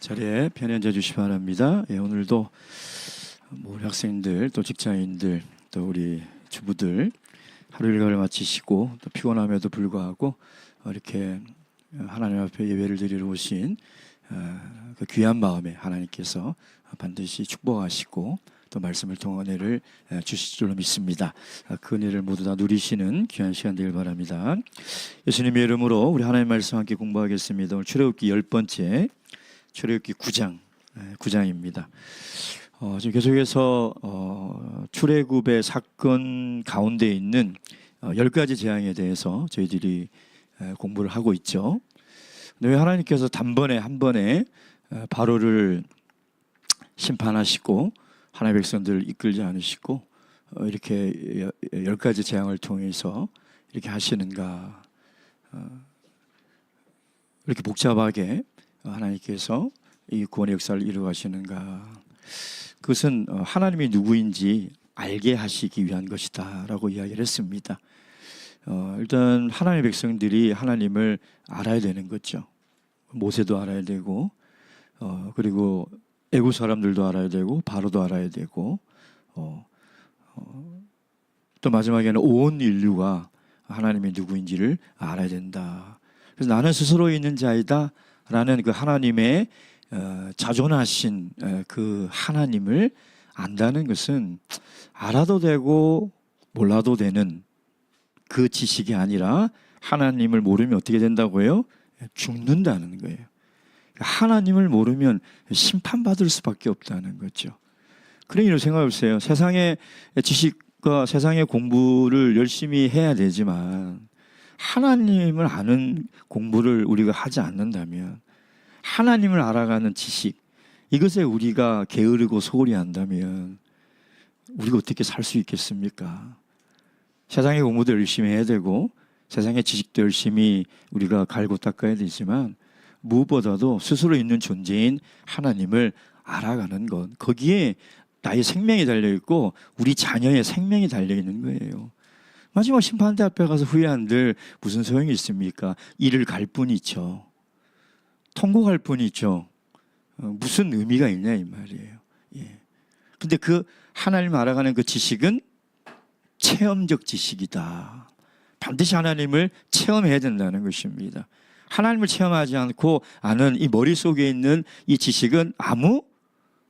자리에 편히 앉아 주시기 바랍니다. 오늘도 우리 학생들 또 직장인들 또 우리 주부들 하루 일과를 마치시고 또 피곤함에도 불구하고 이렇게 하나님 앞에 예배를 드리러 오신 그 귀한 마음에 하나님께서 반드시 축복하시고 또 말씀을 통한 은혜를 주실 줄로 믿습니다. 그 은혜를 모두 다 누리시는 귀한 시간 되길 바랍니다. 예수님의 이름으로 우리 하나님의 말씀 함께 공부하겠습니다. 오늘 출애굽기 10번째 출애굽기 9장입니다. 지금 계속해서 출애굽의 사건 가운데 있는 10가지 재앙에 대해서 저희들이 공부를 하고 있죠. 근데 왜 하나님께서 단번에 한 번에 바로를 심판하시고 하나님의 백성들을 이끌지 않으시고 이렇게 10가지 재앙을 통해서 이렇게 하시는가, 이렇게 복잡하게 하나님께서 이 구원의 역사를 이루어가시는가. 그것은 하나님이 누구인지 알게 하시기 위한 것이다 라고 이야기를 했습니다. 일단 하나님의 백성들이 하나님을 알아야 되는 거죠. 모세도 알아야 되고 그리고 애굽 사람들도 알아야 되고 바로도 알아야 되고 또 마지막에는 온 인류가 하나님이 누구인지를 알아야 된다. 그래서 나는 스스로 있는 자이다 라는 그 하나님의 자존하신 그 하나님을 안다는 것은 알아도 되고 몰라도 되는 그 지식이 아니라 하나님을 모르면 어떻게 된다고요? 죽는다는 거예요. 하나님을 모르면 심판받을 수밖에 없다는 거죠. 그러니 생각해 보세요. 세상의 지식과 세상의 공부를 열심히 해야 되지만 하나님을 아는 공부를 우리가 하지 않는다면, 하나님을 알아가는 지식, 이것에 우리가 게으르고 소홀히 한다면 우리가 어떻게 살 수 있겠습니까? 세상의 공부도 열심히 해야 되고 세상의 지식도 열심히 우리가 갈고 닦아야 되지만 무엇보다도 스스로 있는 존재인 하나님을 알아가는 것, 거기에 나의 생명이 달려있고 우리 자녀의 생명이 달려있는 거예요. 마지막 심판대 앞에 가서 후회한들 무슨 소용이 있습니까? 이를 갈 뿐이죠. 통곡할 뿐이죠. 무슨 의미가 있냐 이 말이에요. 근데 그 하나님 알아가는 그 지식은 체험적 지식이다. 반드시 하나님을 체험해야 된다는 것입니다. 하나님을 체험하지 않고 아는 이 머릿속에 있는 이 지식은 아무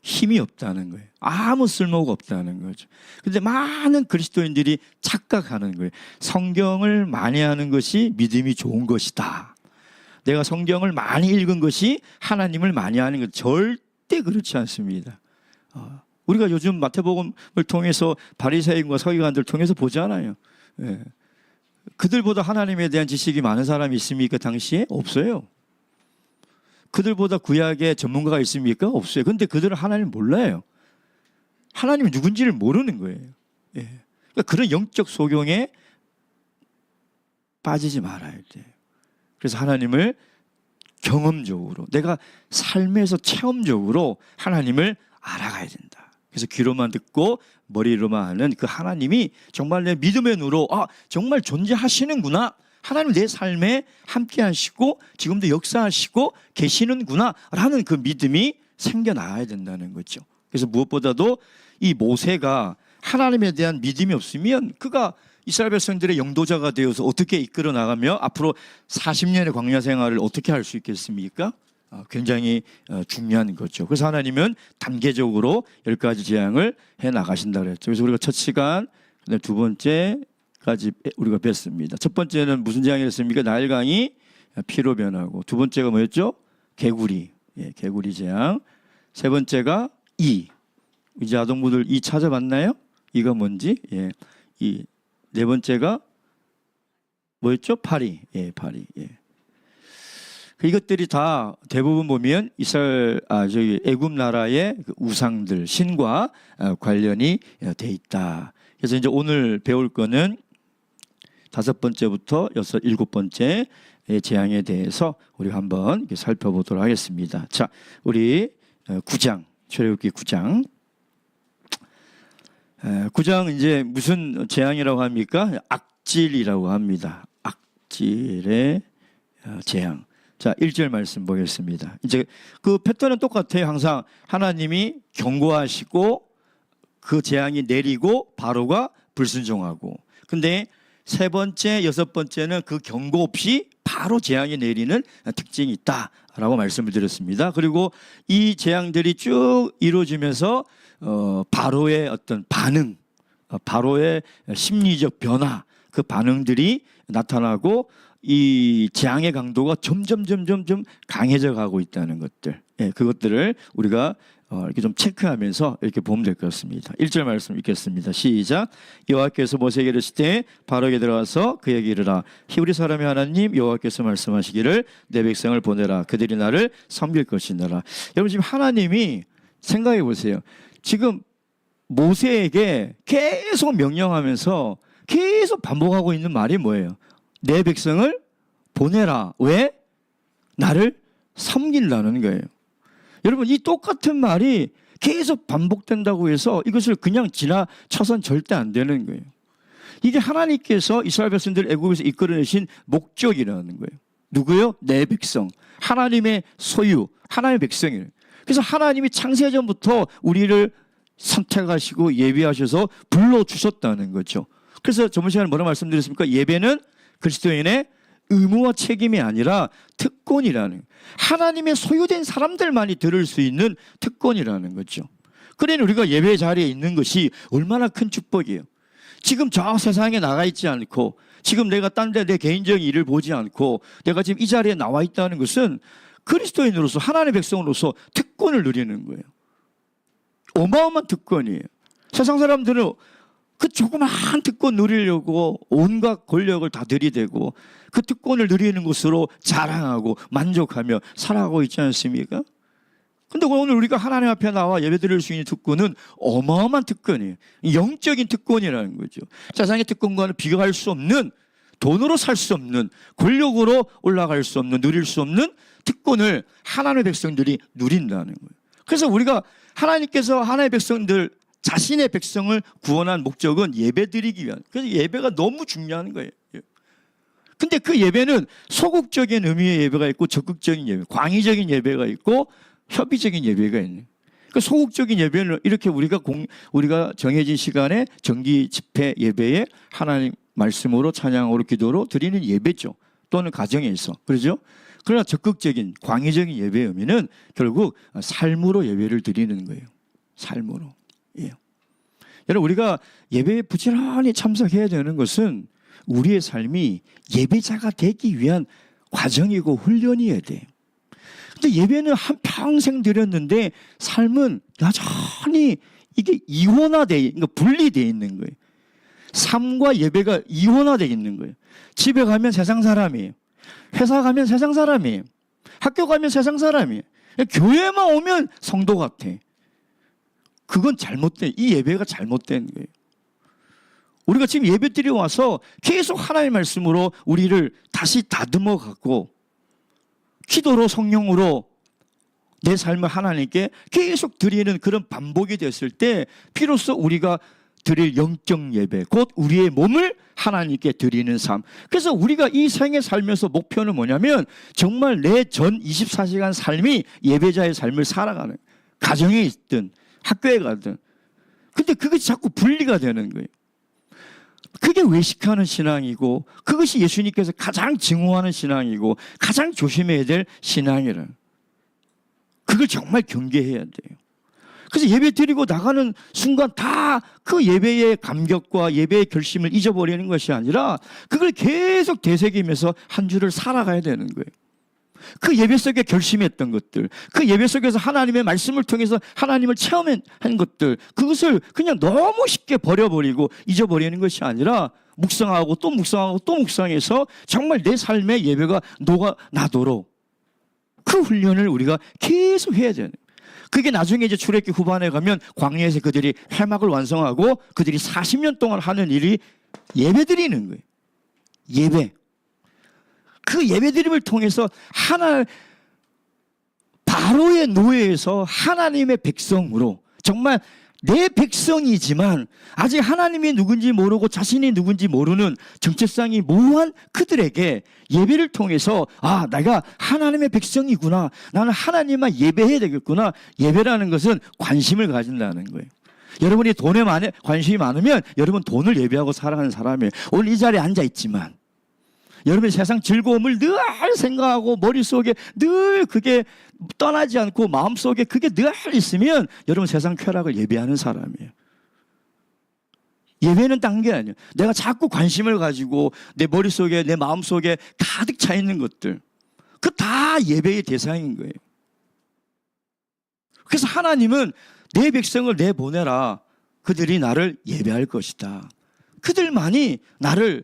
힘이 없다는 거예요. 아무 쓸모가 없다는 거죠. 그런데 많은 그리스도인들이 착각하는 거예요. 성경을 많이 하는 것이 믿음이 좋은 것이다. 내가 성경을 많이 읽은 것이 하나님을 많이 하는 것, 절대 그렇지 않습니다. 우리가 요즘 마태복음을 통해서 바리새인과 서기관들을 통해서 보잖아요. 그들보다 하나님에 대한 지식이 많은 사람이 있습니까? 당시에? 없어요. 그들보다 구약의 전문가가 있습니까? 없어요. 근데 그들은 하나님을 몰라요. 하나님이 누군지를 모르는 거예요. 그러니까 그런 영적 소경에 빠지지 말아야 돼요. 그래서 하나님을 경험적으로, 내가 삶에서 체험적으로 하나님을 알아가야 된다. 그래서 귀로만 듣고 머리로만 하는 그 하나님이 정말 내 믿음의 눈으로 정말 존재하시는구나, 하나님 내 삶에 함께 하시고 지금도 역사하시고 계시는구나 라는 그 믿음이 생겨나야 된다는 거죠. 그래서 무엇보다도 이 모세가 하나님에 대한 믿음이 없으면 그가 이스라엘 백성들의 영도자가 되어서 어떻게 이끌어 나가며 앞으로 40년의 광야 생활을 어떻게 할 수 있겠습니까? 굉장히 중요한 거죠. 그래서 하나님은 단계적으로 10가지 재앙을 해 나가신다 그랬죠. 그래서 우리가 첫 시간, 두 번째까지 우리가 뵀습니다. 첫 번째는 무슨 재앙이었습니까? 나일강이 피로 변하고, 두 번째가 뭐였죠? 개구리, 개구리 재앙. 세 번째가 이제 아동부들 이 찾아봤나요? 이가 뭔지? 이 네 번째가 뭐였죠? 파리, 파리. 이것들이 다 대부분 보면 애굽 나라의 우상들, 신과 관련이 돼 있다. 그래서 이제 오늘 배울 거는 5번째부터 7번째 재앙에 대해서 우리가 한번 살펴보도록 하겠습니다. 자, 우리 9장, 출애굽기 9장. 9장 이제 무슨 재앙이라고 합니까? 악질이라고 합니다. 악질의 재앙. 자, 1절 말씀 보겠습니다. 이제 그 패턴은 똑같아요. 항상 하나님이 경고하시고 그 재앙이 내리고 바로가 불순종하고. 근데 세 번째, 여섯 번째는 그 경고 없이 바로 재앙이 내리는 특징이 있다라고 말씀을 드렸습니다. 그리고 이 재앙들이 쭉 이루어지면서 바로의 어떤 반응, 바로의 심리적 변화, 그 반응들이 나타나고 이 재앙의 강도가 점점 강해져 가고 있다는 것들, 예, 그것들을 우리가 이렇게 좀 체크하면서 이렇게 보면 될 것 같습니다. 1절 말씀 읽겠습니다. 시작. 여호와께서 모세에게 이르시되 바로에게 들어가서 그에게 이르라. 히브리 사람의 하나님 여호와께서 말씀하시기를 내 백성을 보내라. 그들이 나를 섬길 것이니라. 여러분 지금 하나님이 생각해 보세요. 지금 모세에게 계속 명령하면서 계속 반복하고 있는 말이 뭐예요? 내 백성을 보내라. 왜? 나를 섬긴다는 거예요. 여러분 이 똑같은 말이 계속 반복된다고 해서 이것을 그냥 지나쳐선 절대 안 되는 거예요. 이게 하나님께서 이스라엘 백성들을 애굽에서 이끌어내신 목적이라는 거예요. 누구요? 내 백성. 하나님의 소유, 하나님의 백성이에요. 그래서 하나님이 창세전부터 우리를 선택하시고 예비하셔서 불러주셨다는 거죠. 그래서 저번 시간에 뭐라 말씀드렸습니까? 예배는 그리스도인의 의무와 책임이 아니라 특권이라는, 하나님의 소유된 사람들만이 들을 수 있는 특권이라는 거죠. 그러니 우리가 예배 자리에 있는 것이 얼마나 큰 축복이에요. 지금 저 세상에 나가 있지 않고 지금 내가 딴 데 내 개인적인 일을 보지 않고 내가 지금 이 자리에 나와 있다는 것은 그리스도인으로서 하나님의 백성으로서 특권을 누리는 거예요. 어마어마한 특권이에요. 세상 사람들은 그 조그만 특권 누리려고 온갖 권력을 다 들이대고 그 특권을 누리는 것으로 자랑하고 만족하며 살아가고 있지 않습니까? 근데 오늘 우리가 하나님 앞에 나와 예배드릴 수 있는 특권은 어마어마한 특권이에요. 영적인 특권이라는 거죠. 세상의 특권과는 비교할 수 없는, 돈으로 살 수 없는, 권력으로 올라갈 수 없는, 누릴 수 없는 특권을 하나님의 백성들이 누린다는 거예요. 그래서 우리가 하나님께서 하나님의 백성들, 자신의 백성을 구원한 목적은 예배드리기 위한, 그래서 예배가 너무 중요한 거예요. 근데 그 예배는 소극적인 의미의 예배가 있고 적극적인 예배, 광의적인 예배가 있고 협의적인 예배가 있는. 그 소극적인 예배는 이렇게 우리가 정해진 시간에 정기 집회 예배에 하나님 말씀으로 찬양으로 기도로 드리는 예배죠. 또는 가정에서. 그렇죠? 그러나 적극적인 광의적인 예배의 의미는 결국 삶으로 예배를 드리는 거예요. 삶으로. 예. 여러분 우리가 예배에 부지런히 참석해야 되는 것은 우리의 삶이 예배자가 되기 위한 과정이고 훈련이어야 돼요. 근데 예배는 한평생 드렸는데 삶은 여전히 이게 이원화되어, 그러니까 분리되어 있는 거예요. 삶과 예배가 이원화되어 있는 거예요. 집에 가면 세상 사람이에요. 회사 가면 세상 사람이에요. 학교 가면 세상 사람이에요. 교회만 오면 성도 같아. 그건 잘못된, 이 예배가 잘못된 거예요. 우리가 지금 예배드려 와서 계속 하나님의 말씀으로 우리를 다시 다듬어 갖고 기도로 성령으로 내 삶을 하나님께 계속 드리는 그런 반복이 됐을 때 비로소 우리가 드릴 영적 예배, 곧 우리의 몸을 하나님께 드리는 삶. 그래서 우리가 이 생에 살면서 목표는 뭐냐면 정말 내 전 24시간 삶이 예배자의 삶을 살아가는, 가정에 있든 학교에 가든. 근데 그것이 자꾸 분리가 되는 거예요. 그게 외식하는 신앙이고 그것이 예수님께서 가장 증오하는 신앙이고 가장 조심해야 될 신앙이라. 그걸 정말 경계해야 돼요. 그래서 예배 드리고 나가는 순간 다 그 예배의 감격과 예배의 결심을 잊어버리는 것이 아니라 그걸 계속 되새기면서 한 주를 살아가야 되는 거예요. 그 예배 속에 결심했던 것들, 그 예배 속에서 하나님의 말씀을 통해서 하나님을 체험한 것들, 그것을 그냥 너무 쉽게 버려버리고 잊어버리는 것이 아니라 묵상하고 또 묵상하고 또 묵상해서 정말 내 삶의 예배가 녹아나도록 그 훈련을 우리가 계속 해야 되는. 그게 나중에 이제 출애굽기 후반에 가면 광야에서 그들이 회막을 완성하고 그들이 40년 동안 하는 일이 예배드리는 거예요. 예배. 그 예배드림을 통해서 바로의 노예에서 하나님의 백성으로 정말 내 백성이지만 아직 하나님이 누군지 모르고 자신이 누군지 모르는 정체성이 모호한 그들에게 예배를 통해서 아, 내가 하나님의 백성이구나, 나는 하나님만 예배해야 되겠구나. 예배라는 것은 관심을 가진다는 거예요. 여러분이 돈에 관심이 많으면 여러분 돈을 예배하고 살아가는 사람이에요. 오늘 이 자리에 앉아 있지만 여러분의 세상 즐거움을 늘 생각하고 머릿속에 늘 그게 떠나지 않고 마음속에 그게 늘 있으면 여러분 세상 쾌락을 예배하는 사람이에요. 예배는 딴 게 아니에요. 내가 자꾸 관심을 가지고 내 머릿속에 내 마음속에 가득 차 있는 것들, 그 다 예배의 대상인 거예요. 그래서 하나님은 내 백성을 내보내라. 그들이 나를 예배할 것이다. 그들만이 나를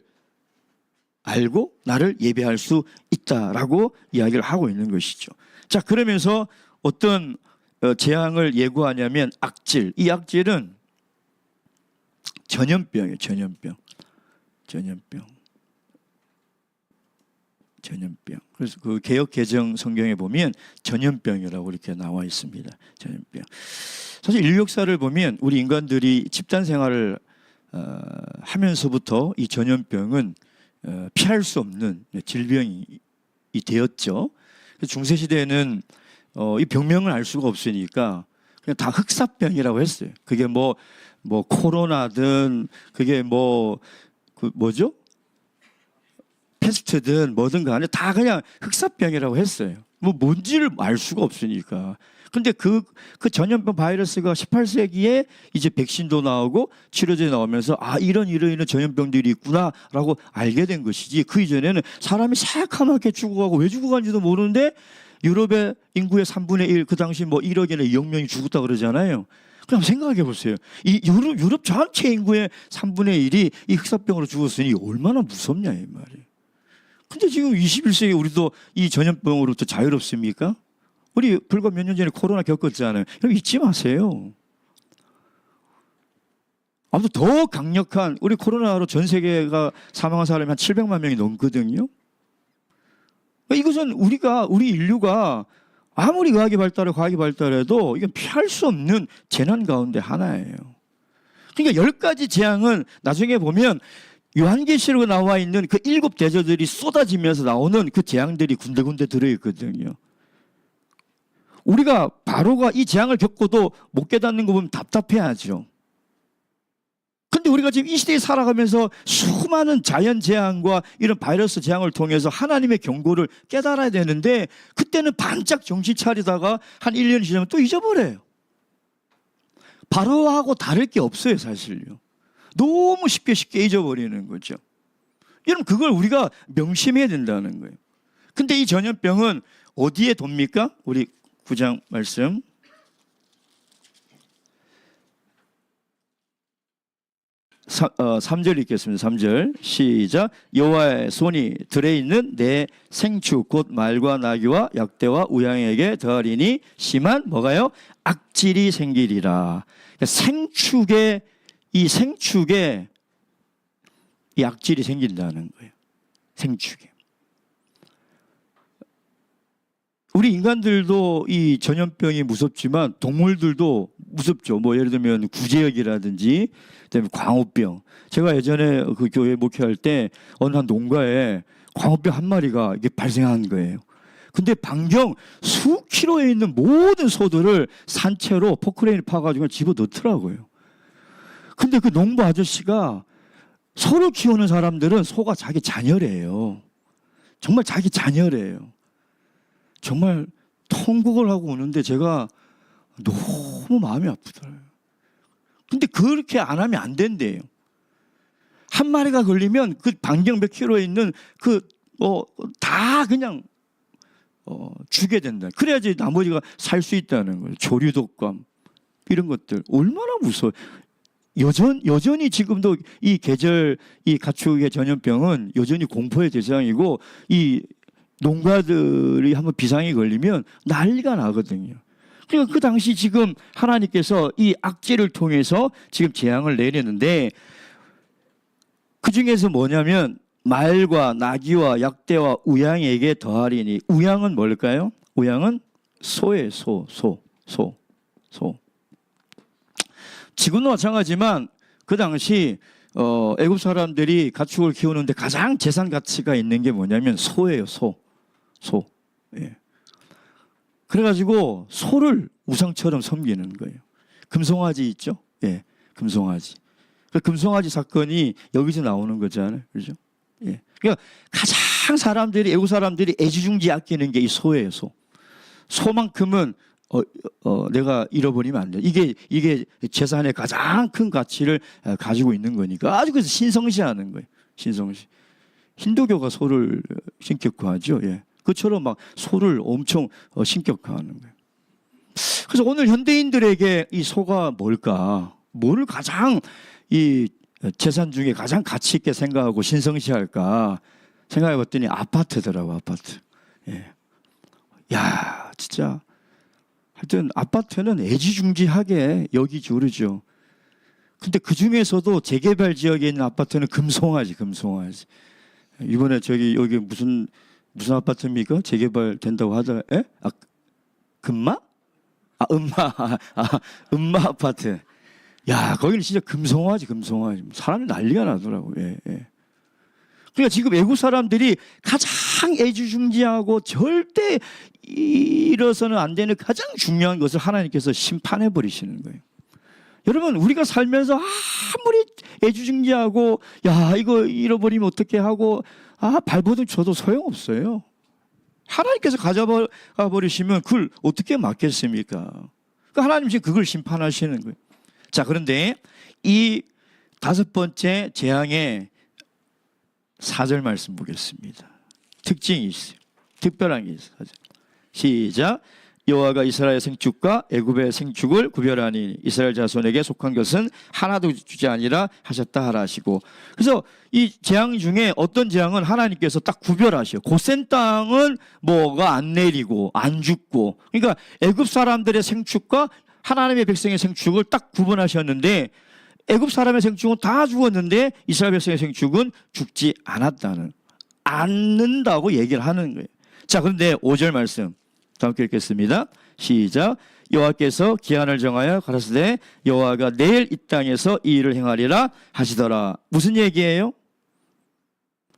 알고 나를 예배할 수 있다라고 이야기를 하고 있는 것이죠. 자, 그러면서 어떤 재앙을 예고하냐면 악질. 이 악질은 전염병이에요. 전염병. 그래서 그 개역 개정 성경에 보면 전염병이라고 이렇게 나와 있습니다. 전염병. 사실 인류 역사를 보면 우리 인간들이 집단 생활을 하면서부터 이 전염병은 피할 수 없는 질병이 되었죠. 중세 시대에는 이 병명을 알 수가 없으니까 그냥 다 흑사병이라고 했어요. 그게 뭐 코로나든 그게 뭐죠? 패스트든 뭐든 간에 다 그냥 흑사병이라고 했어요. 뭔지를 알 수가 없으니까. 근데 그 전염병 바이러스가 18세기에 이제 백신도 나오고 치료제 나오면서 아, 이런 전염병들이 있구나라고 알게 된 것이지, 그 이전에는 사람이 새카맣게 죽어가고 왜 죽어간지도 모르는데 유럽의 인구의 3분의 1, 그 당시 1억이나 2억 명이 죽었다 그러잖아요. 그냥 생각해 보세요. 이 유럽 전체 인구의 3분의 1이 이 흑사병으로 죽었으니 얼마나 무섭냐 이 말이에요. 근데 지금 21세기 우리도 이 전염병으로부터 자유롭습니까? 우리 불과 몇 년 전에 코로나 겪었잖아요. 여러분 잊지 마세요. 아무튼 더 강력한, 우리 코로나로 전 세계가 사망한 사람이 한 700만 명이 넘거든요. 이것은 우리 인류가 아무리 의학이 발달하고 과학이 발달해도 이건 피할 수 없는 재난 가운데 하나예요. 그러니까 10가지 재앙은 나중에 보면 요한계시록에 나와 있는 그 7 대저들이 쏟아지면서 나오는 그 재앙들이 군데군데 들어있거든요. 우리가 바로가 이 재앙을 겪고도 못 깨닫는 거 보면 답답해하죠. 근데 우리가 지금 이 시대에 살아가면서 수많은 자연 재앙과 이런 바이러스 재앙을 통해서 하나님의 경고를 깨달아야 되는데 그때는 반짝 정신 차리다가 한 1년 지나면 또 잊어버려요. 바로하고 다를 게 없어요, 사실요. 너무 쉽게 잊어버리는 거죠. 여러분, 그걸 우리가 명심해야 된다는 거예요. 근데 이 전염병은 어디에 돕니까? 우리 9장 말씀. 3절 읽겠습니다. 3절 시작. 여호와의 손이 들에 있는 내 생축 곧 말과 나귀와 약대와 우양에게 더하리니 심한 뭐가요? 악질이 생기리라. 그러니까 생축에 이 악질이 생긴다는 거예요. 생축에. 우리 인간들도 이 전염병이 무섭지만 동물들도 무섭죠. 예를 들면 구제역이라든지 그다음에 광우병. 제가 예전에 그 교회 목회할 때 어느 한 농가에 광우병 한 마리가 이게 발생한 거예요. 근데 반경 수 킬로에 있는 모든 소들을 산채로 포크레인을 파가지고 집어 넣더라고요. 근데 그 농부 아저씨가, 소를 키우는 사람들은 소가 자기 자녀래요. 정말 자기 자녀래요. 정말 통곡을 하고 오는데 제가 너무 마음이 아프더라고요. 근데 그렇게 안 하면 안 된대요. 한 마리가 걸리면 그 반경 몇 킬로에 있는 다 그냥 죽게 된다. 그래야지 나머지가 살 수 있다는 거예요. 조류독감 이런 것들 얼마나 무서워요. 여전히 지금도 이 계절 이 가축의 전염병은 여전히 공포의 대상이고, 이 농가들이 한번 비상이 걸리면 난리가 나거든요. 그러니까 그 당시 지금 하나님께서 이 악재를 통해서 지금 재앙을 내리는데, 그 중에서 뭐냐면 말과 나귀와 약대와 우양에게 더하리니. 우양은 뭘까요? 우양은 소예요. 소. 지금도 마찬가지지만 그 당시 애굽 사람들이 가축을 키우는데 가장 재산 가치가 있는 게 뭐냐면 소예요. 소. 예. 그래가지고 소를 우상처럼 섬기는 거예요. 금송아지 있죠? 예, 금송아지. 그 금송아지 사건이 여기서 나오는 거잖아요, 그렇죠? 예. 그러니까 가장 애국 사람들이 애지중지 아끼는 게 이 소예요, 소. 소만큼은 내가 잃어버리면 안 돼. 이게 재산의 가장 큰 가치를 가지고 있는 거니까 아주 그래서 신성시하는 거예요. 신성시. 힌두교가 소를 신격화하죠. 예. 그처럼 막 소를 엄청 신격화하는 거예요. 그래서 오늘 현대인들에게 이 소가 뭘까? 뭐를 가장 이 재산 중에 가장 가치 있게 생각하고 신성시할까? 생각해 봤더니 아파트더라고, 아파트. 예. 야, 진짜. 하여튼 아파트는 애지중지하게 여기지 그러죠. 근데 그 중에서도 재개발 지역에 있는 아파트는 금송아지. 이번에 여기 무슨 아파트입니까? 재개발 된다고 하더라. 예? 금마? 음마 아파트. 야, 거기는 진짜 금송아지. 사람이 난리가 나더라고. 예. 그러니까 지금 애국 사람들이 가장 애지중지하고 절대 잃어서는 안 되는 가장 중요한 것을 하나님께서 심판해 버리시는 거예요. 여러분, 우리가 살면서 아무리 애지중지하고 야, 이거 잃어버리면 어떻게 하고 발버둥 쳐도 소용없어요. 하나님께서 가져가 버리시면 그걸 어떻게 막겠습니까? 그러니까 하나님 지금 그걸 심판하시는 거예요. 자, 그런데 이 5번째 재앙의 4절 말씀 보겠습니다. 특징이 있어요. 특별한 게 있어요. 시작. 여호와가 이스라엘 생축과 애굽의 생축을 구별하니 이스라엘 자손에게 속한 것은 하나도 주지 아니라 하셨다 하라 하시고. 그래서 이 재앙 중에 어떤 재앙은 하나님께서 딱 구별하셔. 고센 땅은 뭐가 안 내리고 안 죽고, 그러니까 애굽 사람들의 생축과 하나님의 백성의 생축을 딱 구분하셨는데 애굽 사람의 생축은 다 죽었는데 이스라엘 백성의 생축은 죽지 않는다고 얘기를 하는 거예요. 자, 그런데 5절 말씀 다 함께 읽겠습니다. 시작. 여호와께서 기한을 정하여 가라사대 여호와가 내일 이 땅에서 이 일을 행하리라 하시더라. 무슨 얘기예요?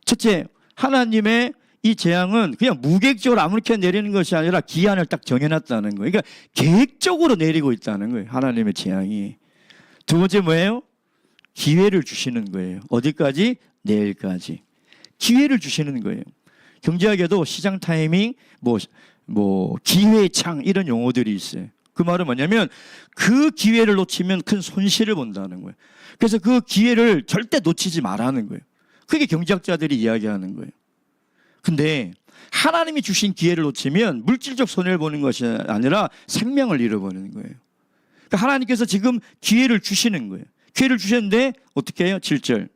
첫째, 하나님의 이 재앙은 그냥 무계획적으로 아무렇게 내리는 것이 아니라 기한을 딱 정해놨다는 거예요. 그러니까 계획적으로 내리고 있다는 거예요. 하나님의 재앙이. 두 번째 뭐예요? 기회를 주시는 거예요. 어디까지? 내일까지. 기회를 주시는 거예요. 경제학에도 시장 타이밍, 기회의 창 이런 용어들이 있어요. 그 말은 뭐냐면 그 기회를 놓치면 큰 손실을 본다는 거예요. 그래서 그 기회를 절대 놓치지 말라는 거예요. 그게 경제학자들이 이야기하는 거예요. 근데 하나님이 주신 기회를 놓치면 물질적 손해를 보는 것이 아니라 생명을 잃어버리는 거예요. 그러니까 하나님께서 지금 기회를 주시는 거예요. 기회를 주셨는데 어떻게 해요? 7절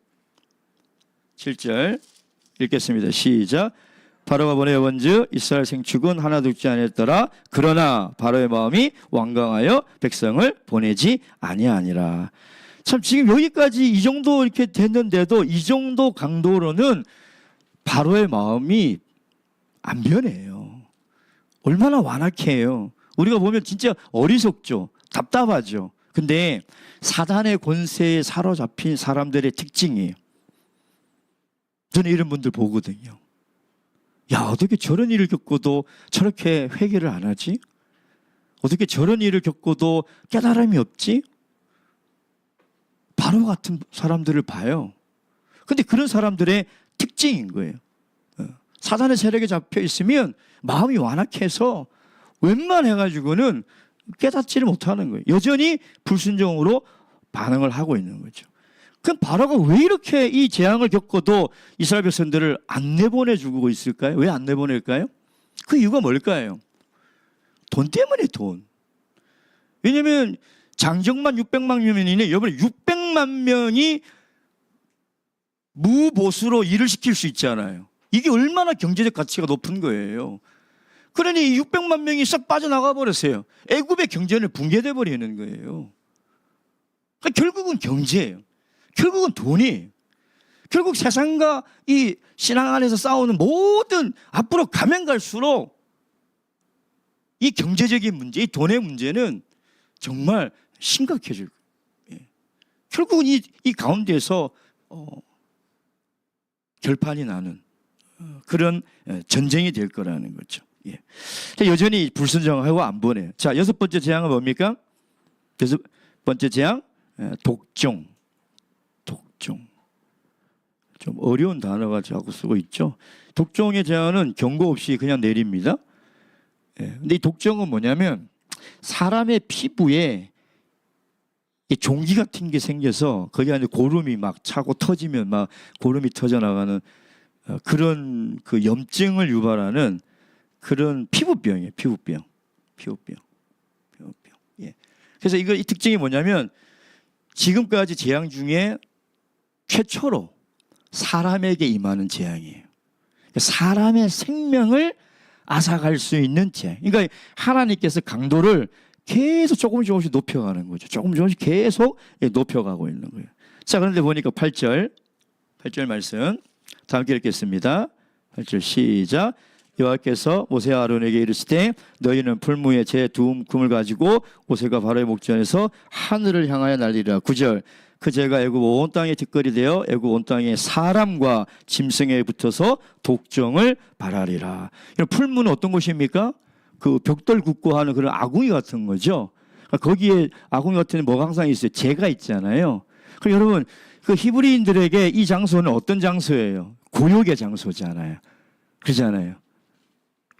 읽겠습니다. 시작. 바로가 보내어 본즉 이스라엘 생축은 하나도 죽지 아니했더라. 그러나 바로의 마음이 완강하여 백성을 보내지 아니하니라. 참 지금 여기까지 이 정도 이렇게 됐는데도 이 정도 강도로는 바로의 마음이 안 변해요. 얼마나 완악해요. 우리가 보면 진짜 어리석죠. 답답하죠. 근데 사단의 권세에 사로잡힌 사람들의 특징이에요. 저는 이런 분들 보거든요. 야, 어떻게 저런 일을 겪고도 저렇게 회개를 안 하지? 어떻게 저런 일을 겪고도 깨달음이 없지? 바로 같은 사람들을 봐요. 근데 그런 사람들의 특징인 거예요. 사단의 세력에 잡혀 있으면 마음이 완악해서 웬만해가지고는 깨닫지를 못하는 거예요. 여전히 불순종으로 반응을 하고 있는 거죠. 그럼 바로가 왜 이렇게 이 재앙을 겪어도 이스라엘 백성들을 안 내보내주고 있을까요? 왜 안 내보낼까요? 그 이유가 뭘까요? 돈 때문에 돈. 왜냐하면 장정만 600만 명이네. 이번에 600만 명이 무보수로 일을 시킬 수 있잖아요. 이게 얼마나 경제적 가치가 높은 거예요. 그러니 이 600만 명이 싹 빠져나가 버렸어요. 애굽의 경제는 붕괴돼 버리는 거예요. 그러니까 결국은 경제예요. 결국은 돈이, 결국 세상과 이 신앙 안에서 싸우는 모든 앞으로 가면 갈수록 이 경제적인 문제, 이 돈의 문제는 정말 심각해질 거예요. 결국은 이 가운데서 결판이 나는 그런 전쟁이 될 거라는 거죠. 예. 여전히 불순종하고 안 보내요. 자, 여섯 번째 재앙은 뭡니까? 여섯 번째 재앙, 독종. 독종. 좀 어려운 단어가 자꾸 쓰고 있죠. 독종의 재앙은 경고 없이 그냥 내립니다. 예. 근데 이 독종은 뭐냐면 사람의 피부에 이 종기 같은 게 생겨서 거기 안에 고름이 막 차고 터지면 막 고름이 터져 나가는 그런 그 염증을 유발하는 그런 피부병이에요. 피부병. 예. 그래서 이 특징이 뭐냐면 지금까지 재앙 중에 최초로 사람에게 임하는 재앙이에요. 사람의 생명을 앗아갈 수 있는 재앙. 그러니까 하나님께서 강도를 계속 조금씩 높여가는 거죠. 조금씩 계속 높여가고 있는 거예요. 자, 그런데 보니까 8절 말씀 다 함께 읽겠습니다. 8절 시작. 여호와께서 모세와 아론에게 이르시되 너희는 풀무에 제 두 움큼을 가지고 모세가 바로의 목전에서 하늘을 향하여 날리라. 9절. 그 재가 애굽 온 땅에 뒷거리 되어 애굽 온 땅에 사람과 짐승에 붙어서 독종을 발하리라. 풀무는 어떤 곳입니까? 그 벽돌 굽고 하는 그런 아궁이 같은 거죠. 거기에 아궁이 같은 데 뭐가 항상 있어요? 재가 있잖아요. 그럼 여러분 그 히브리인들에게 이 장소는 어떤 장소예요? 고역의 장소잖아요. 그러잖아요.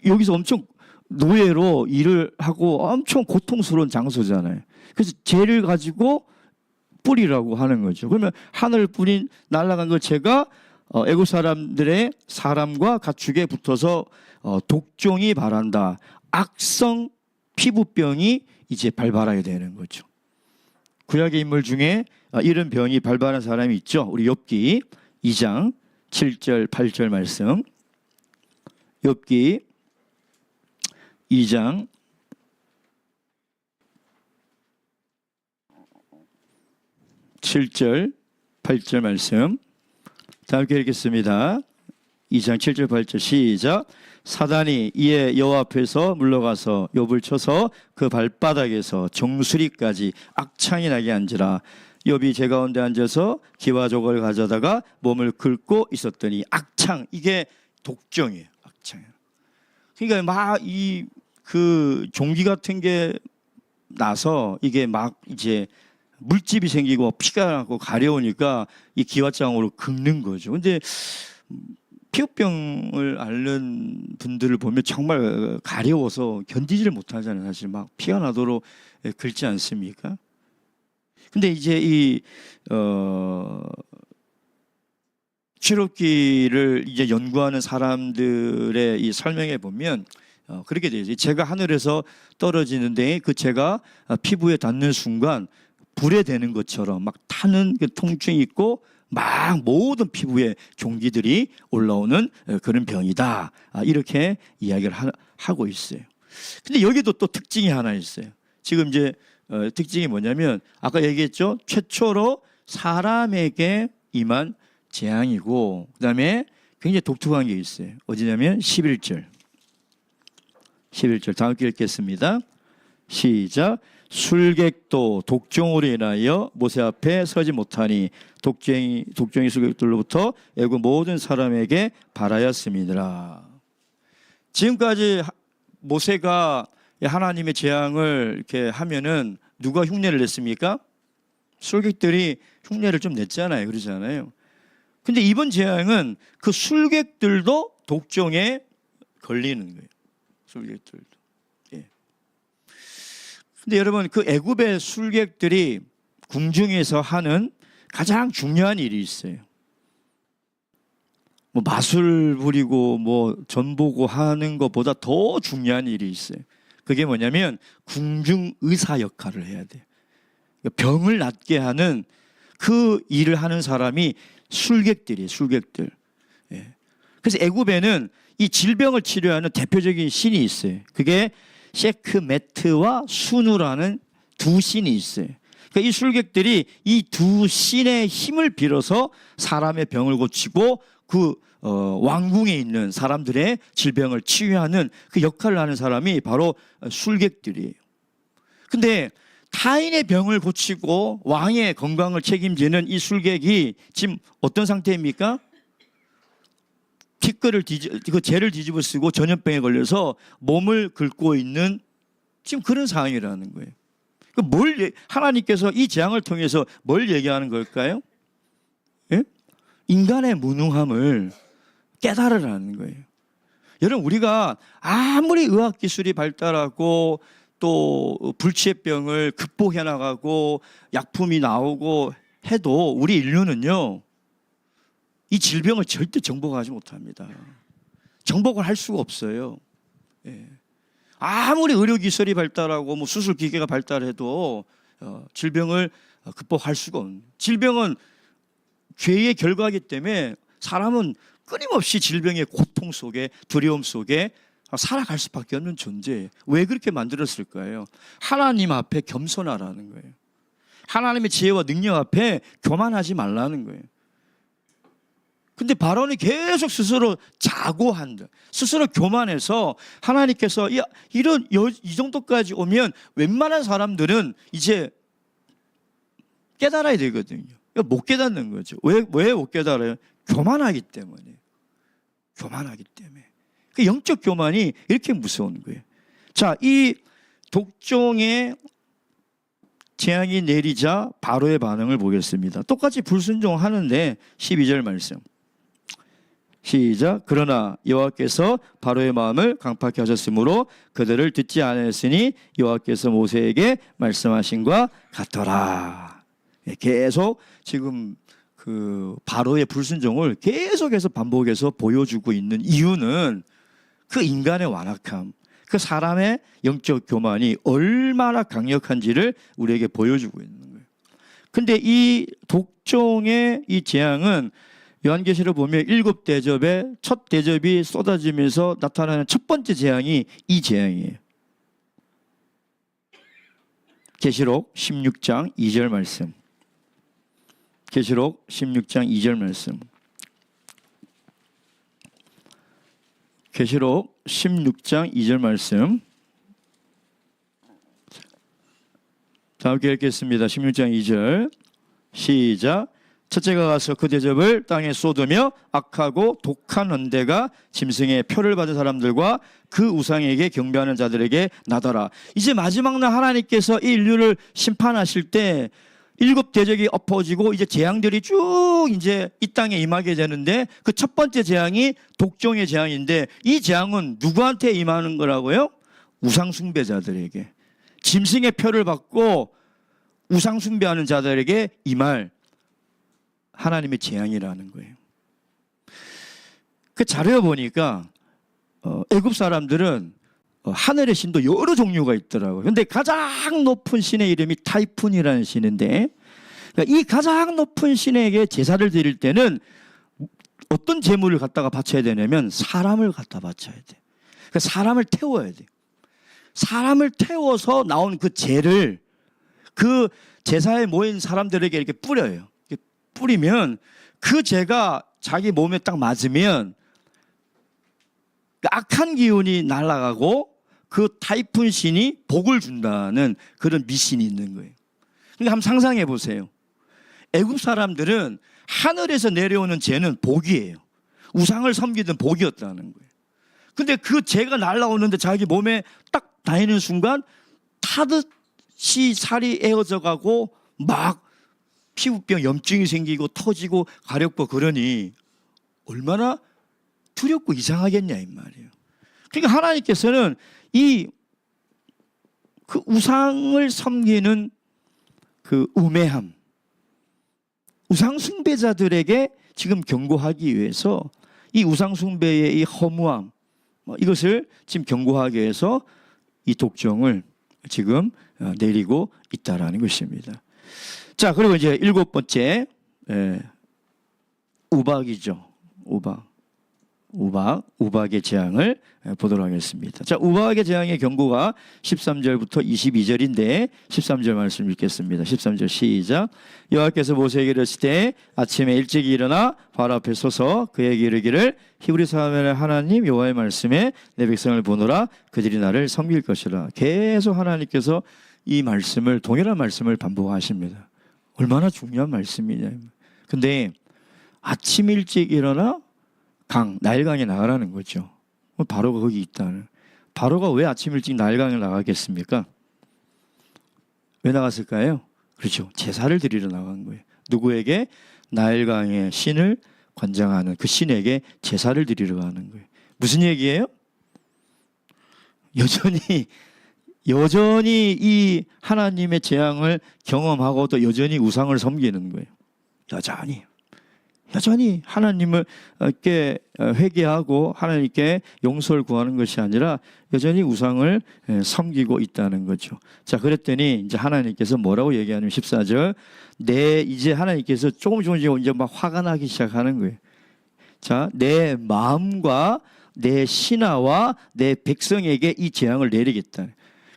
여기서 엄청 노예로 일을 하고 엄청 고통스러운 장소잖아요. 그래서 재를 가지고 뿌리라고 하는 거죠. 그러면 하늘 뿌린 날아간 그 재가 애굽 사람들의 사람과 가축에 붙어서 독종이 발한다. 악성 피부병이 이제 발발하게 되는 거죠. 구약의 인물 중에 이런 병이 발발한 사람이 있죠. 우리 욥기 2장 7절 8절 말씀. 욥기 2장 7절 8절 말씀 다 함께 읽겠습니다. 2장 7절 8절 시작. 사단이 이에 여호와 앞에서 물러가서 욥을 쳐서 그 발바닥에서 정수리까지 악창이 나게 한지라. 욥이 제 가운데 앉아서 기와 조각을 가져다가 몸을 긁고 있었더니 악창, 이게 독종이에요. 악창. 그러니까 막 이 그 종기 같은 게 나서 이게 막 이제 물집이 생기고 피가 나고 가려우니까 이 기와장으로 긁는 거죠. 근데 피부병을 앓는 분들을 보면 정말 가려워서 견디지를 못하잖아요. 사실 막 피가 나도록 긁지 않습니까? 근데 이제 이 출애굽기를 이제 연구하는 사람들의 이 설명에 보면 그렇게 되죠. 재가 하늘에서 떨어지는데 그 재가 피부에 닿는 순간 불에 대는 것처럼 막 타는 그 통증이 있고 막 모든 피부에 종기들이 올라오는 그런 병이다. 이렇게 이야기를 하고 있어요. 근데 여기도 또 특징이 하나 있어요. 지금 이제 특징이 뭐냐면 아까 얘기했죠. 최초로 사람에게 임한 재앙이고 그다음에 굉장히 독특한 게 있어요. 어디냐면 11절 다음 길 읽겠습니다. 시작. 술객도 독종으로 인하여 모세 앞에 서지 못하니 독종이 술객들로부터 애굽 모든 사람에게 발하였습니다. 지금까지 모세가 하나님의 재앙을 이렇게 하면은 누가 흉내를 냈습니까? 술객들이 흉내를 좀 냈잖아요. 그러잖아요. 근데 이번 재앙은 그 술객들도 독종에 걸리는 거예요. 술객들도. 예. 근데 여러분 그 애굽의 술객들이 궁중에서 하는 가장 중요한 일이 있어요. 뭐 마술 부리고 뭐 전 보고 하는 것보다 더 중요한 일이 있어요. 그게 뭐냐면 궁중 의사 역할을 해야 돼요. 병을 낫게 하는 그 일을 하는 사람이 술객들이에요. 술객들. 예. 그래서 애굽에는 이 질병을 치료하는 대표적인 신이 있어요. 그게 세크메트와 수누라는 두 신이 있어요. 그러니까 이 술객들이 이 두 신의 힘을 빌어서 사람의 병을 고치고 그 왕궁에 있는 사람들의 질병을 치유하는 그 역할을 하는 사람이 바로 술객들이에요. 근데 타인의 병을 고치고 왕의 건강을 책임지는 이 술객이 지금 어떤 상태입니까? 그 죄를 뒤집어 쓰고 전염병에 걸려서 몸을 긁고 있는 지금 그런 상황이라는 거예요. 하나님께서 이 재앙을 통해서 뭘 얘기하는 걸까요? 예? 인간의 무능함을 깨달으라는 거예요. 여러분, 우리가 아무리 의학기술이 발달하고 또 불치병을 극복해 나가고 약품이 나오고 해도 우리 인류는요, 이 질병을 절대 정복하지 못합니다. 정복을 할 수가 없어요. 예. 아무리 의료기술이 발달하고 뭐 수술기계가 발달해도 질병을 극복할 수가 없는. 질병은 죄의 결과이기 때문에 사람은 끊임없이 질병의 고통 속에, 두려움 속에 살아갈 수밖에 없는 존재예요. 왜 그렇게 만들었을까요? 하나님 앞에 겸손하라는 거예요. 하나님의 지혜와 능력 앞에 교만하지 말라는 거예요. 근데 바로는 계속 스스로 자고한다. 스스로 교만해서 하나님께서 이 정도까지 오면 웬만한 사람들은 이제 깨달아야 되거든요. 못 깨닫는 거죠. 왜 못 깨달아요? 교만하기 때문에. 교만하기 때문에. 그 영적 교만이 이렇게 무서운 거예요. 자, 이 독종의 재앙이 내리자 바로의 반응을 보겠습니다. 똑같이 불순종하는데 12절 말씀. 시작. 그러나 여호와께서 바로의 마음을 강팍케 하셨으므로 그들을 듣지 않았으니 여호와께서 모세에게 말씀하신과 같더라. 계속 지금 그 바로의 불순종을 계속해서 반복해서 보여주고 있는 이유는 그 인간의 완악함, 그 사람의 영적 교만이 얼마나 강력한지를 우리에게 보여주고 있는 거예요. 근데 이 독종의 이 재앙은 요한계시를 보면 7대접에 첫 대접이 쏟아지면서 나타나는 첫 번째 재앙이 이 재앙이에요. 계시록 16장 2절 말씀. 계시록 16장 2절 말씀. 계시록 16장 2절 말씀. 다 함께 읽겠습니다. 16장 2절. 시작. 첫째가 가서 그 대접을 땅에 쏟으며 악하고 독한 언대가 짐승의 표를 받은 사람들과 그 우상에게 경배하는 자들에게 나더라. 이제 마지막 날 하나님께서 이 인류를 심판하실 때 7대접이 엎어지고 이제 재앙들이 쭉 이제 이 땅에 임하게 되는데 그 첫 번째 재앙이 독종의 재앙인데 이 재앙은 누구한테 임하는 거라고요? 우상숭배자들에게. 짐승의 표를 받고 우상숭배하는 자들에게 임할 하나님의 재앙이라는 거예요. 그 자료에 보니까 애굽 사람들은 하늘의 신도 여러 종류가 있더라고요. 그런데 가장 높은 신의 이름이 타이푼이라는 신인데, 이 가장 높은 신에게 제사를 드릴 때는 어떤 제물을 갖다가 바쳐야 되냐면 사람을 갖다 바쳐야 돼. 그러니까 사람을 태워야 돼. 사람을 태워서 나온 그 재를 그 제사에 모인 사람들에게 이렇게 뿌려요. 뿌리면 그 재가 자기 몸에 딱 맞으면 악한 기운이 날아가고 그 타이푼 신이 복을 준다는 그런 미신이 있는 거예요. 그러니까 한번 상상해 보세요. 애굽 사람들은 하늘에서 내려오는 재는 복이에요. 우상을 섬기던 복이었다는 거예요. 근데 그 재가 날아오는데 자기 몸에 딱 닿는 순간 타듯이 살이 에어져 가고 막 피부병 염증이 생기고 터지고 가렵고 그러니 얼마나 두렵고 이상하겠냐 이 말이에요. 그러니까 하나님께서는 그 우상을 섬기는 그 우매함, 우상 숭배자들에게 지금 경고하기 위해서 이 우상 숭배의 이 허무함, 이것을 지금 경고하기 위해서 이 독종을 지금 내리고 있다라는 것입니다. 자, 그리고 이제 7번째 우박이죠. 우박의 재앙을 보도록 하겠습니다. 자, 우박의 재앙의 경고가 13절부터 22절인데 13절 말씀 읽겠습니다. 13절 시작. 여호와께서 모세에게 이르시되 아침에 일찍 일어나 바로 앞에 서서 그에게 이르기를 히브리 사람의 하나님 여호와의 말씀에 내 백성을 보노라 그들이 나를 섬길 것이라. 계속 하나님께서 이 말씀을, 동일한 말씀을 반복하십니다. 얼마나 중요한 말씀이냐. 근데 아침 일찍 일어나 나일강에 나가라는 거죠. 바로가 거기 있다는. 바로가 왜 아침 일찍 나일강에 나가겠습니까? 왜 나갔을까요? 그렇죠. 제사를 드리러 나간 거예요. 누구에게? 나일강의 신을 관장하는 그 신에게 제사를 드리러 가는 거예요. 무슨 얘기예요? 여전히 이 하나님의 재앙을 경험하고도 여전히 우상을 섬기는 거예요. 여전히 하나님을 회개하고 하나님께 용서를 구하는 것이 아니라 여전히 우상을 섬기고 있다는 거죠. 자, 그랬더니 이제 하나님께서 뭐라고 얘기하냐면 14절, 이제 하나님께서 조금씩 이제 막 화가 나기 시작하는 거예요. 자, 내 마음과 내 신하와 내 백성에게 이 재앙을 내리겠다.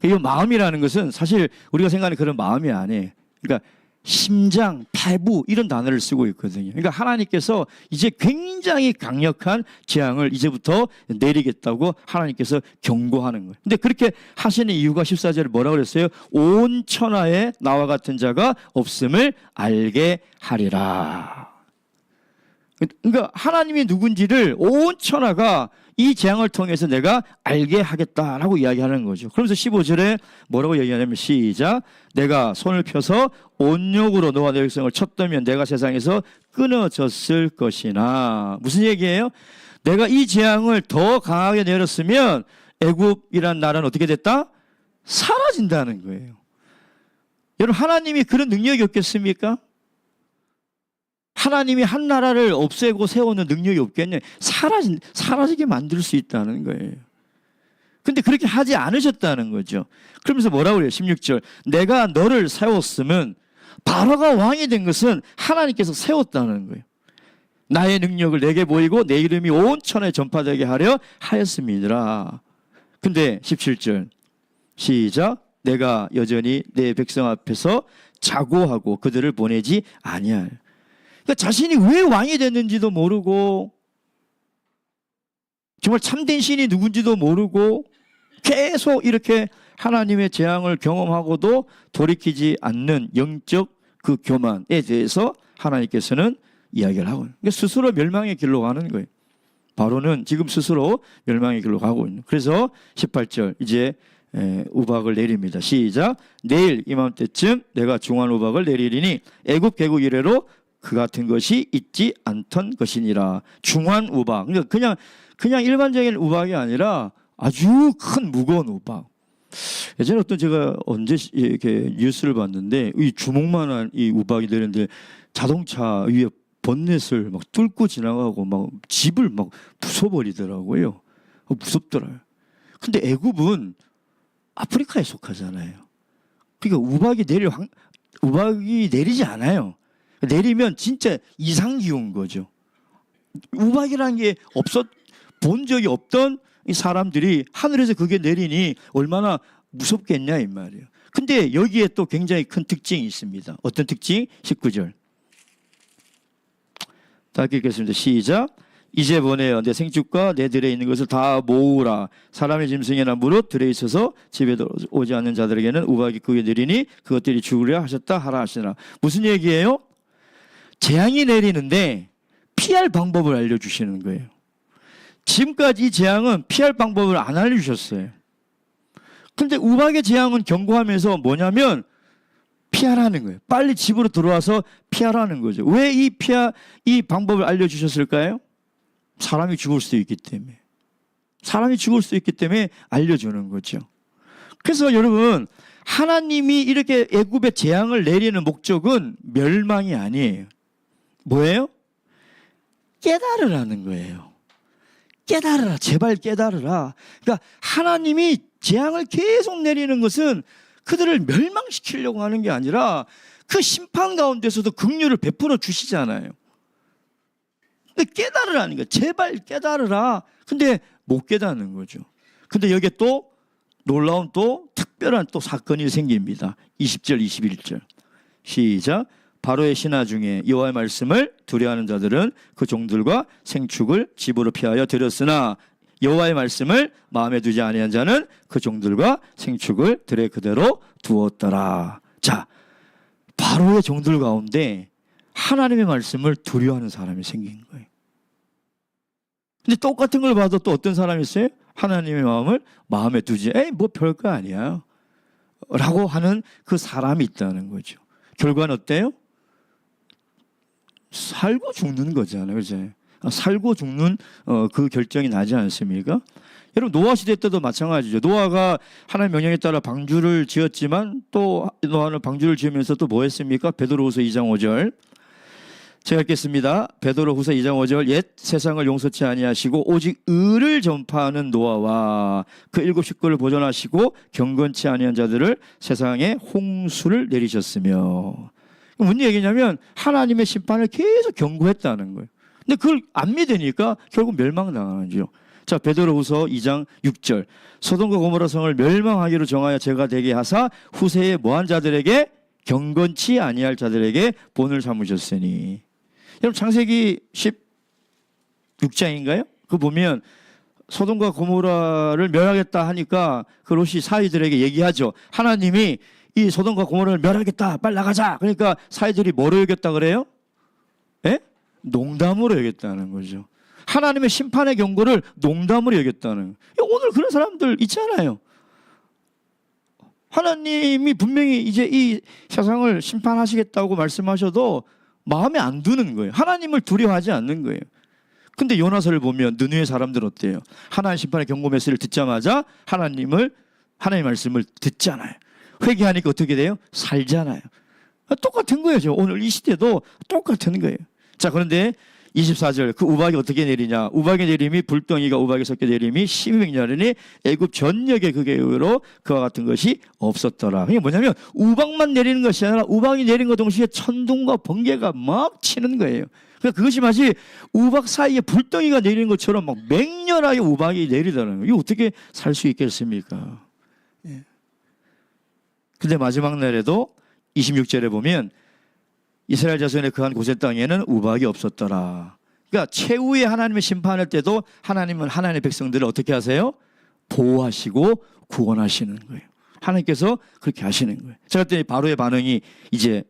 이 마음이라는 것은 사실 우리가 생각하는 그런 마음이 아니에요. 그러니까 심장, 폐부 이런 단어를 쓰고 있거든요. 그러니까 하나님께서 이제 굉장히 강력한 재앙을 이제부터 내리겠다고 하나님께서 경고하는 거예요. 근데 그렇게 하시는 이유가 14절에 뭐라고 그랬어요? 온 천하에 나와 같은 자가 없음을 알게 하리라. 그러니까 하나님이 누군지를 온 천하가 이 재앙을 통해서 내가 알게 하겠다라고 이야기하는 거죠. 그러면서 15절에 뭐라고 얘기하냐면 시작, 내가 손을 펴서 온욕으로 너와 내 백성을 쳤다면 내가 세상에서 끊어졌을 것이나. 무슨 얘기예요? 내가 이 재앙을 더 강하게 내렸으면 애굽이란 나라는 어떻게 됐다? 사라진다는 거예요. 여러분, 하나님이 그런 능력이 없겠습니까? 하나님이 한 나라를 없애고 세우는 능력이 없겠냐? 사라지게 만들 수 있다는 거예요. 근데 그렇게 하지 않으셨다는 거죠. 그러면서 뭐라고 그래요? 16절, 내가 너를 세웠으면, 바로가 왕이 된 것은 하나님께서 세웠다는 거예요. 나의 능력을 내게 보이고 내 이름이 온 천하에 전파되게 하려 하였음이니라. 근데 17절 시작, 내가 여전히 내 백성 앞에서 자고하고 그들을 보내지 아니할. 그러니까 자신이 왜 왕이 됐는지도 모르고 정말 참된 신이 누군지도 모르고 계속 이렇게 하나님의 재앙을 경험하고도 돌이키지 않는 영적 그 교만에 대해서 하나님께서는 이야기를 하고 있는. 그러니까 스스로 멸망의 길로 가는 거예요. 바로는 지금 스스로 멸망의 길로 가고 있는. 그래서 18절 이제 우박을 내립니다. 시작, 내일 이맘때쯤 내가 중한 우박을 내리리니 애굽 개국 이래로 그 같은 것이 있지 않던 것이니라. 중한 우박, 그러니까 그냥 일반적인 우박이 아니라 아주 큰 무거운 우박. 예전에 제가 언제 이렇게 뉴스를 봤는데 이 주먹만한 이 우박이 되는데 자동차 위에 본넷을 막 뚫고 지나가고 막 집을 막 부숴버리더라고요. 무섭더라고요. 근데 애굽은 아프리카에 속하잖아요. 그러니까 우박이 내리지 않아요. 내리면 진짜 이상 기온 거죠. 우박이라는 게 본 적이 없던 이 사람들이 하늘에서 그게 내리니 얼마나 무섭겠냐 이 말이에요. 근데 여기에 또 굉장히 큰 특징이 있습니다. 어떤 특징? 19절 다 읽겠습니다. 시작, 이제 보내어 내 생축과 내 들에 있는 것을 다 모으라. 사람의 짐승이나 무릇 들에 있어서 집에 오지 않는 자들에게는 우박이 그에 내리니 그것들이 죽으려 하셨다 하라 하시나. 무슨 얘기예요? 재앙이 내리는데 피할 방법을 알려주시는 거예요. 지금까지 이 재앙은 피할 방법을 안 알려주셨어요. 그런데 우박의 재앙은 경고하면서 뭐냐면 피하라는 거예요. 빨리 집으로 들어와서 피하라는 거죠. 왜 이 방법을 알려주셨을까요? 사람이 죽을 수도 있기 때문에. 사람이 죽을 수도 있기 때문에 알려주는 거죠. 그래서 여러분, 하나님이 이렇게 애굽의 재앙을 내리는 목적은 멸망이 아니에요. 뭐예요? 깨달으라는 거예요. 깨달으라. 제발 깨달으라. 그러니까 하나님이 재앙을 계속 내리는 것은 그들을 멸망시키려고 하는 게 아니라 그 심판 가운데서도 긍휼을 베풀어 주시잖아요. 근데 깨달으라는 거예요. 제발 깨달으라. 근데 못 깨닫는 거죠. 근데 여기에 또 놀라운 또 특별한 또 사건이 생깁니다. 20절 21절 시작, 바로의 신하 중에 여호와의 말씀을 두려워하는 자들은 그 종들과 생축을 집으로 피하여 드렸으나 여호와의 말씀을 마음에 두지 아니한 자는 그 종들과 생축을 들에 그대로 두었더라. 자, 바로의 종들 가운데 하나님의 말씀을 두려워하는 사람이 생긴 거예요. 근데 똑같은 걸 봐도 또 어떤 사람이 있어요? 하나님의 마음을 마음에 두지, 에이 뭐 별거 아니야 라고 하는 그 사람이 있다는 거죠. 결과는 어때요? 살고 죽는 거잖아요. 그죠? 살고 죽는 그 결정이 나지 않습니까? 여러분 노아 시대 때도 마찬가지죠. 노아가 하나님의 명령에 따라 방주를 지었지만 또 노아는 방주를 지으면서 또 뭐 했습니까? 베드로후서 2장 5절 제가 읽겠습니다. 베드로후서 2장 5절 옛 세상을 용서치 아니하시고 오직 의를 전파하는 노아와 그 일곱 식구를 보존하시고 경건치 아니한 자들을 세상에 홍수를 내리셨으며. 무슨 얘기냐면 하나님의 심판을 계속 경고했다는 거예요. 근데 그걸 안 믿으니까 결국 멸망당하는 거죠. 자, 베드로후서 2장 6절 소돔과 고모라 성을 멸망하기로 정하여 죄가 되게 하사 후세에 모한 자들에게 경건치 아니할 자들에게 본을 삼으셨으니. 여러분 창세기 16장인가요? 그거 보면 소돔과 고모라를 멸하겠다 하니까 그 롯이 사위들에게 얘기하죠. 하나님이 이 소돔과 고모라를 멸하겠다, 빨리 나가자. 그러니까 사위들이 뭐로 여겼다 그래요? 예? 농담으로 여겼다는 거죠. 하나님의 심판의 경고를 농담으로 여겼다는 거예요. 오늘 그런 사람들 있잖아요. 하나님이 분명히 이제 이 세상을 심판하시겠다고 말씀하셔도 마음에 안 두는 거예요. 하나님을 두려워하지 않는 거예요. 근데 요나서를 보면 느느웨 사람들은 어때요? 하나님 심판의 경고 메시지를 듣자마자 하나님의 말씀을 듣잖아요. 회개하니까 어떻게 돼요? 살잖아요. 똑같은 거예요. 오늘 이 시대도 똑같은 거예요. 자, 그런데 24절 그 우박이 어떻게 내리냐? 우박의 내림이 불덩이가 우박에 섞여 내림이 1200년이니 애굽 전역에 그게 의로 그와 같은 것이 없었더라. 이게 뭐냐면 우박만 내리는 것이 아니라 우박이 내린 것 동시에 천둥과 번개가 막 치는 거예요. 그러니까 그것이 마치 우박 사이에 불덩이가 내리는 것처럼 막 맹렬하게 우박이 내리다는 거예요. 이거 어떻게 살 수 있겠습니까? 예. 근데 마지막 날에도 26절에 보면 이스라엘 자손의 그한 고센 땅에는 우박이 없었더라. 그러니까 최후의 하나님의 심판할 때도 하나님은 하나님의 백성들을 어떻게 하세요? 보호하시고 구원하시는 거예요. 하나님께서 그렇게 하시는 거예요. 자, 그랬더니 바로의 반응이 이제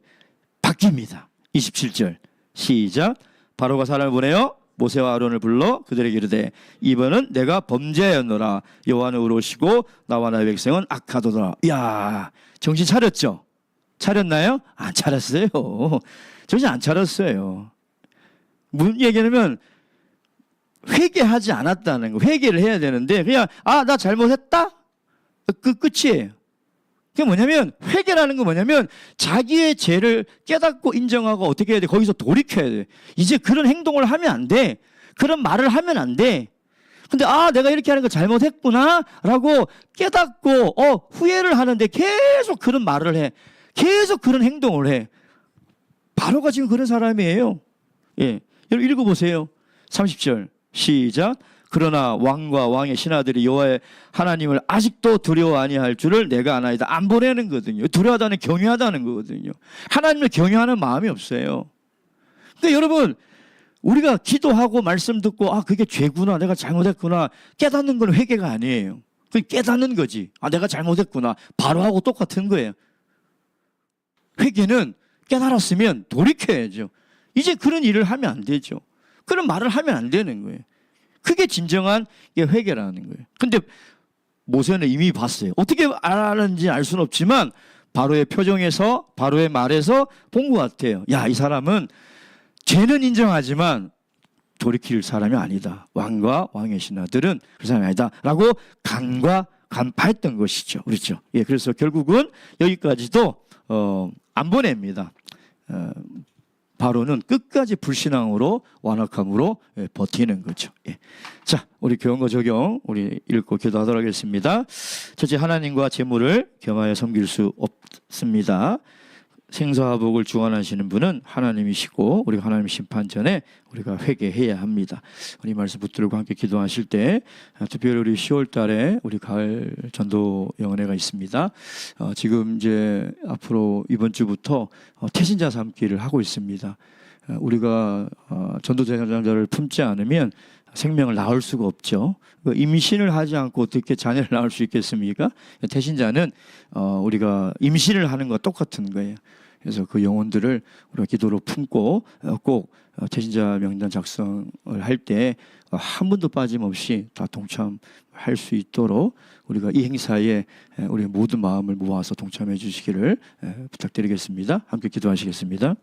바뀝니다. 27절 시작. 바로가 사람을 보내어 모세와 아론을 불러 그들에게 이르되 이번은 내가 범죄하였노라. 여호와는 의로우시고 나와 나의 백성은 악하도다. 이야, 정신 차렸죠? 차렸나요? 안 차렸어요. 정신 안 차렸어요. 무슨 얘기냐면 회개하지 않았다는 거. 회개를 해야 되는데 그냥 나 잘못했다? 끝이에요. 그게 뭐냐면 회개라는 건 뭐냐면 자기의 죄를 깨닫고 인정하고 어떻게 해야 돼? 거기서 돌이켜야 돼. 이제 그런 행동을 하면 안 돼. 그런 말을 하면 안 돼. 근데 내가 이렇게 하는 거 잘못했구나 라고 깨닫고 후회를 하는데 계속 그런 말을 해. 계속 그런 행동을 해. 바로가 지금 그런 사람이에요. 예, 여러분 읽어보세요. 30절 시작. 그러나 왕과 왕의 신하들이 여호와의 하나님을 아직도 두려워 아니할 줄을 내가 아나이다. 안 보내는 거거든요. 두려워하다는 경외하다는 거거든요. 하나님을 경외하는 마음이 없어요. 근데 여러분 우리가 기도하고 말씀 듣고 그게 죄구나, 내가 잘못했구나 깨닫는 건 회개가 아니에요. 그게 깨닫는 거지. 내가 잘못했구나. 바로 하고 똑같은 거예요. 회개는 깨달았으면 돌이켜야죠. 이제 그런 일을 하면 안 되죠. 그런 말을 하면 안 되는 거예요. 그게 진정한 회개라는 거예요. 근데 모세는 이미 봤어요. 어떻게 알았는지 알 수는 없지만 바로의 표정에서, 바로의 말에서 본 것 같아요. 야, 이 사람은 죄는 인정하지만 돌이킬 사람이 아니다. 왕과 왕의 신하들은 그 사람이 아니다 라고 간파했던 것이죠. 그렇죠. 예, 그래서 결국은 여기까지도 안 보냅니다. 바로는 끝까지 불신앙으로 완악함으로 버티는 거죠. 예. 자, 우리 교훈과 적용 우리 읽고 기도하도록 하겠습니다. 첫째, 하나님과 재물을 겸하여 섬길 수 없습니다. 생사화복을 주관하시는 분은 하나님이시고 우리가 하나님 심판 전에 우리가 회개해야 합니다. 우리 말씀 붙들고 함께 기도하실 때 특별히 우리 10월 달에 우리 가을 전도 영원회가 있습니다. 지금 이제 앞으로 이번 주부터 태신자 삼기를 하고 있습니다. 우리가 전도 대상자를 품지 않으면 생명을 낳을 수가 없죠. 임신을 하지 않고 어떻게 자녀를 낳을 수 있겠습니까? 태신자는 우리가 임신을 하는 것과 똑같은 거예요. 그래서 그 영혼들을 우리가 기도로 품고 꼭 태신자 명단 작성을 할 때 한 분도 빠짐없이 다 동참할 수 있도록 우리가 이 행사에 우리 모든 마음을 모아서 동참해 주시기를 부탁드리겠습니다. 함께 기도하시겠습니다.